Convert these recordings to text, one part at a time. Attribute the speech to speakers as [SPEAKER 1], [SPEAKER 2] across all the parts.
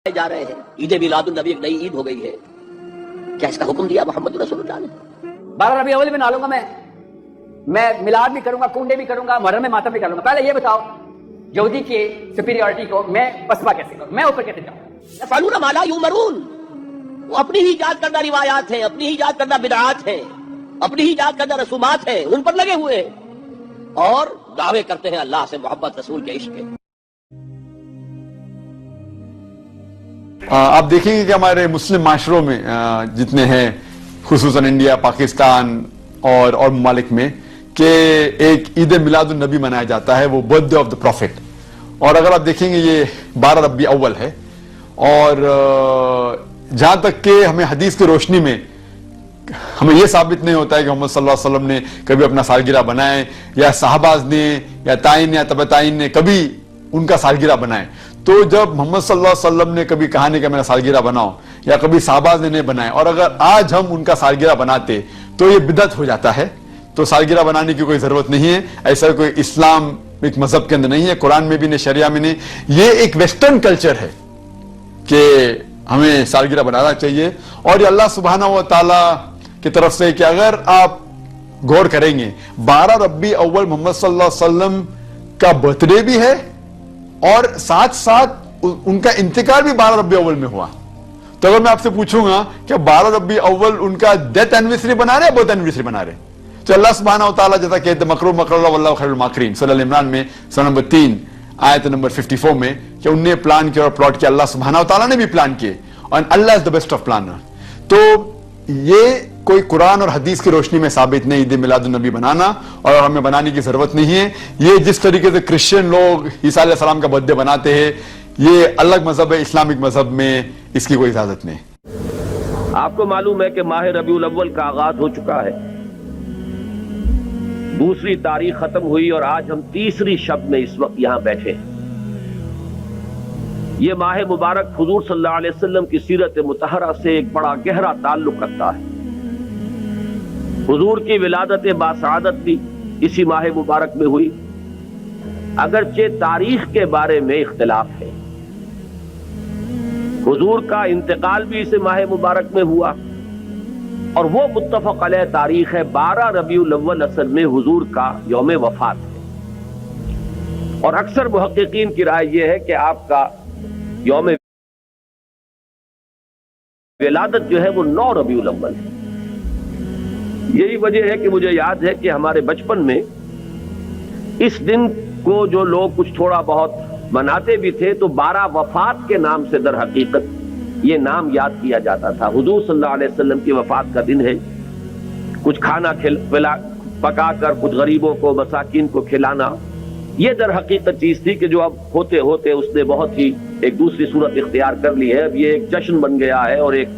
[SPEAKER 1] جا رہے ہیں. عید میلاد النبی ایک نئی عید ہو گئی ہے. کیا اس کا حکم دیا محمد رسول اللہ نے؟
[SPEAKER 2] 12 ربیع الاول میں نہ لوں گا. میں میلاد بھی کروں گا, کنڈے بھی کروں گا, محرم میں ماتم بھی کر لوں گا. پہلے یہ بتاؤ یہودی کی سپیریورٹی کو میں پسپا کیسے کروں, میں اوپر کیسے جاؤں؟
[SPEAKER 1] یفعلون ما لا یؤمرون. وہ اپنی ہی ایجاد کردہ روایات ہیں, اپنی ہی ایجاد کردہ بدعات ہیں, اپنی ہی ایجاد کردہ رسومات ہیں, ان پر لگے ہوئے ہیں اور دعوے کرتے ہیں اللہ سے محبت, رسول کے عشق کے.
[SPEAKER 3] آپ دیکھیں گے کہ ہمارے مسلم معاشروں میں جتنے ہیں, خصوصاً انڈیا, پاکستان اور ممالک میں, کہ ایک عید میلاد النبی منایا جاتا ہے, وہ birthday of the prophet. اور اگر آپ دیکھیں گے یہ 12 ربیع اول ہے, اور جہاں تک کہ ہمیں حدیث کی روشنی میں ہمیں یہ ثابت نہیں ہوتا ہے کہ محمد صلی اللہ علیہ وسلم نے کبھی اپنا سالگرہ بنائے, یا صحابہ نے یا تائین یا تبع تائین نے کبھی ان کا سالگرہ بنائے. تو جب محمد صلی اللہ علیہ وسلم نے کبھی کہا نہیں کہ میرا سالگرہ بناؤ, یا کبھی صحابہ نے نہیں بنائے, اور اگر آج ہم ان کا سالگرہ بناتے تو یہ بدعت ہو جاتا ہے. تو سالگرہ بنانے کی کوئی ضرورت نہیں ہے. ایسا کوئی اسلام ایک مذہب کے اندر نہیں ہے, قرآن میں بھی نہیں, شریعہ میں نہیں. یہ ایک ویسٹرن کلچر ہے کہ ہمیں سالگرہ بنانا چاہیے. اور یہ اللہ سبحانہ و تعالی کی طرف سے کہ اگر آپ غور کریں گے 12 ربیع اول محمد صلی اللہ علیہ وسلم کا برتھ ڈے بھی ہے, اور ساتھ ساتھ ان کا انتقال بھی 12 ربیع اول میں ہوا. تو اگر میں آپ سے پوچھوں گا کہ 12 ربیع اول ان کا ڈیتھ اینیورسری بنا رہے ہیں, برتھ اینیورسری بنا رہے ہیں, تو اللہ سبحانہ و تعالیٰ جیسا کہتے ہیں مکروا مکر اللہ واللہ خیر الماکرین, سورہ عمران میں سورہ نمبر 3 آیت نمبر 54 میں, کہ انہوں نے پلان کیا اور پلاٹ کیا, اللہ سبحانہ و تعالیٰ نے بھی پلان کیے, اور اللہ از دا بیسٹ آف پلانر. تو یہ کوئی قرآن اور حدیث کی روشنی میں ثابت نہیں عید میلاد النبی بنانا, اور ہمیں بنانے کی ضرورت نہیں ہے. یہ جس طریقے سے کرسچن لوگ عیسیٰ علیہ السلام کا برتھ ڈے بناتے ہیں, یہ الگ مذہب ہے, اسلامک مذہب میں اس کی کوئی اجازت نہیں.
[SPEAKER 4] آپ کو معلوم ہے کہ ماہ ربیع الاول کا آغاز ہو چکا ہے, دوسری تاریخ ختم ہوئی, اور آج ہم تیسری شب میں اس وقت یہاں بیٹھے ہیں. یہ ماہ مبارک حضور صلی اللہ علیہ وسلم کی سیرت مطہرہ سے ایک بڑا گہرا تعلق رکھتا ہے. حضور کی ولادت باسعادت بھی اسی ماہ مبارک میں ہوئی, اگرچہ تاریخ کے بارے میں اختلاف ہے. حضور کا انتقال بھی اس ماہ مبارک میں ہوا, اور وہ متفق علیہ تاریخ ہے 12 ربیع الاول اصل میں حضور کا یوم وفات ہے. اور اکثر محققین کی رائے یہ ہے کہ آپ کا یوم ولادت جو ہے وہ 9 ربیع الاول ہے. یہی وجہ ہے کہ مجھے یاد ہے کہ ہمارے بچپن میں اس دن کو جو لوگ کچھ تھوڑا بہت مناتے بھی تھے, تو 12 وفات کے نام سے در حقیقت یہ نام یاد کیا جاتا تھا. حضور صلی اللہ علیہ وسلم کی وفات کا دن ہے, کچھ کھانا پکا کر کچھ غریبوں کو, مساکین کو کھلانا, یہ در حقیقت چیز تھی کہ جو اب ہوتے ہوتے اس نے بہت ہی ایک دوسری صورت اختیار کر لی ہے. اب یہ ایک جشن بن گیا ہے اور ایک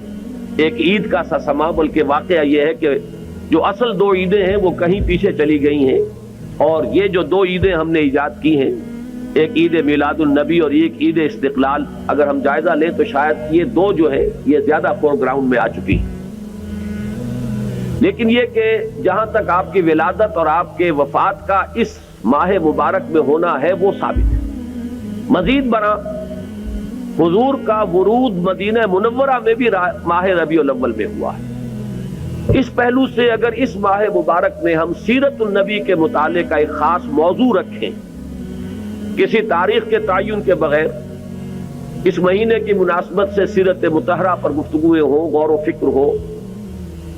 [SPEAKER 4] عید کا سا سما. بلکہ واقعہ یہ ہے کہ جو اصل 2 عیدیں ہیں وہ کہیں پیچھے چلی گئی ہیں, اور یہ جو 2 عیدیں ہم نے ایجاد کی ہیں, ایک عید میلاد النبی اور ایک عید استقلال, اگر ہم جائزہ لیں تو شاید یہ 2 جو ہے یہ زیادہ فور گراؤنڈ میں آ چکی ہیں. لیکن یہ کہ جہاں تک آپ کی ولادت اور آپ کے وفات کا اس ماہ مبارک میں ہونا ہے وہ ثابت ہے. مزید برآں حضور کا ورود مدینہ منورہ میں بھی ماہ ربیع الاول میں ہوا ہے. اس پہلو سے اگر اس ماہ مبارک میں ہم سیرت النبی کے متعلق کا ایک خاص موضوع رکھیں, کسی تاریخ کے تعین کے بغیر, اس مہینے کی مناسبت سے سیرت مطہرہ پر گفتگویں ہوں, غور و فکر ہو,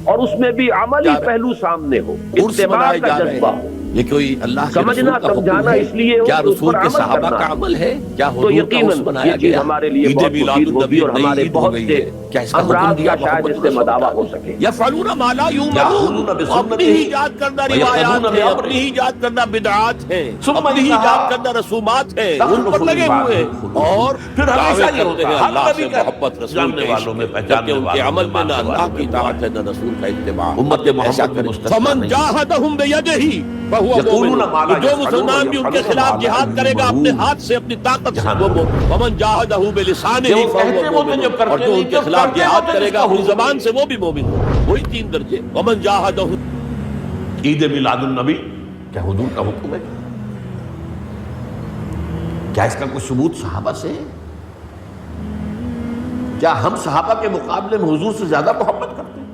[SPEAKER 4] اور اس میں بھی عملی پہلو سامنے ہو, اتباع کا جذبہ ہو.
[SPEAKER 1] یہ کوئی اللہ کے
[SPEAKER 4] سمجھنا
[SPEAKER 1] رسول کا حکم
[SPEAKER 4] سمجھانا
[SPEAKER 1] ہے,
[SPEAKER 4] اس لیے ہو
[SPEAKER 1] کیا
[SPEAKER 4] کہ اس
[SPEAKER 1] رسول
[SPEAKER 4] پر
[SPEAKER 1] کے
[SPEAKER 4] عمل
[SPEAKER 1] صحابہ
[SPEAKER 4] کرنا
[SPEAKER 1] کا عمل ہے, کیا
[SPEAKER 4] تو
[SPEAKER 1] حضور کا
[SPEAKER 4] یقیناً
[SPEAKER 1] اس بنایا
[SPEAKER 4] یہ چیز
[SPEAKER 1] گیا.
[SPEAKER 4] ہمارے لیے
[SPEAKER 1] عید
[SPEAKER 4] بہت
[SPEAKER 1] میلاد
[SPEAKER 4] مفید ہوگی,
[SPEAKER 1] النبی
[SPEAKER 4] اور
[SPEAKER 1] نئی
[SPEAKER 4] ہمارے
[SPEAKER 1] عید ہو
[SPEAKER 4] بہت
[SPEAKER 1] گئی
[SPEAKER 4] سے
[SPEAKER 1] ہے. کیا اس کا حکم
[SPEAKER 4] امراض
[SPEAKER 1] دیا
[SPEAKER 4] کا شاید
[SPEAKER 1] محمد
[SPEAKER 4] اس سے
[SPEAKER 1] رسول
[SPEAKER 4] مداوع
[SPEAKER 1] اللہ
[SPEAKER 4] ہو
[SPEAKER 1] نے؟
[SPEAKER 4] سکے.
[SPEAKER 1] یفعلون ما لا یؤمرون, اپنی ہی ایجاد کردہ روایات ہیں, اپنی ہی ایجاد کردہ بدعات ہیں, اپنی ہی ایجاد کردہ رسومات ہیں, ان پر لگے ہوئے ہیں, اور
[SPEAKER 5] پھر ہمیشہ یہ ہوتا ہے
[SPEAKER 1] اللہ سے
[SPEAKER 5] نبی کا
[SPEAKER 1] محبت, رسول
[SPEAKER 5] جاننے
[SPEAKER 1] کے
[SPEAKER 5] والوں میں
[SPEAKER 1] عشق,
[SPEAKER 5] پہچاننے
[SPEAKER 1] جبکہ ان کے
[SPEAKER 5] والوں
[SPEAKER 1] عمل میں نہ
[SPEAKER 5] ماننے
[SPEAKER 1] اللہ
[SPEAKER 5] والوں
[SPEAKER 1] کی
[SPEAKER 5] میں
[SPEAKER 1] اطاعت ہے نہ رسول کا اتباع.
[SPEAKER 5] امت محمد میں مستثنا
[SPEAKER 1] فمن
[SPEAKER 5] نہیں.
[SPEAKER 1] جاہدہم بیدہ فہو
[SPEAKER 5] یقولون
[SPEAKER 1] مومن,
[SPEAKER 5] ما لا
[SPEAKER 1] جو
[SPEAKER 5] یفعلون
[SPEAKER 1] مسلمان بھی ان کے خلاف جہاد کرے گا اپنے ہاتھ سے, اپنی طاقت سے, وہ مومن. ومن جاہدہ بلسانہ
[SPEAKER 5] جو
[SPEAKER 1] فہو
[SPEAKER 5] کہتے وہ تو
[SPEAKER 1] مومن,
[SPEAKER 5] جو کرتے
[SPEAKER 1] اور جو ان
[SPEAKER 5] نہیں,
[SPEAKER 1] کے
[SPEAKER 5] جو
[SPEAKER 1] خلاف
[SPEAKER 5] کرتے
[SPEAKER 1] جہاد
[SPEAKER 5] وہ تو
[SPEAKER 1] کرے
[SPEAKER 5] جس
[SPEAKER 1] گا
[SPEAKER 5] کا
[SPEAKER 1] اپنی
[SPEAKER 5] حکم
[SPEAKER 1] زبان سے, وہ بھی مومن ہو. وہی 3 درجے. ومن جاہدہ
[SPEAKER 5] عید میلاد النبی کیا حضور کا حکم ہے؟ کیا اس کا کوئی ثبوت صحابہ سے ہے؟ کیا ہم صحابہ کے مقابلے میں حضور سے زیادہ محبت کرتے ہیں؟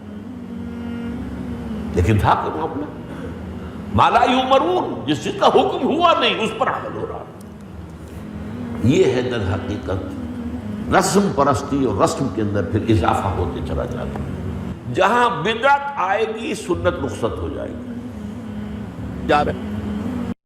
[SPEAKER 5] لیکن تھا کہ معاملہ مالا یؤمرون، جس چیز کا حکم ہوا نہیں اس پر عمل ہو رہا. یہ ہے در حقیقت رسم پرستی، اور رسم کے اندر پھر اضافہ ہوتے چلا جاتا ہے. جہاں بدعت آئے گی سنت رخصت ہو جائے گی. جا رہے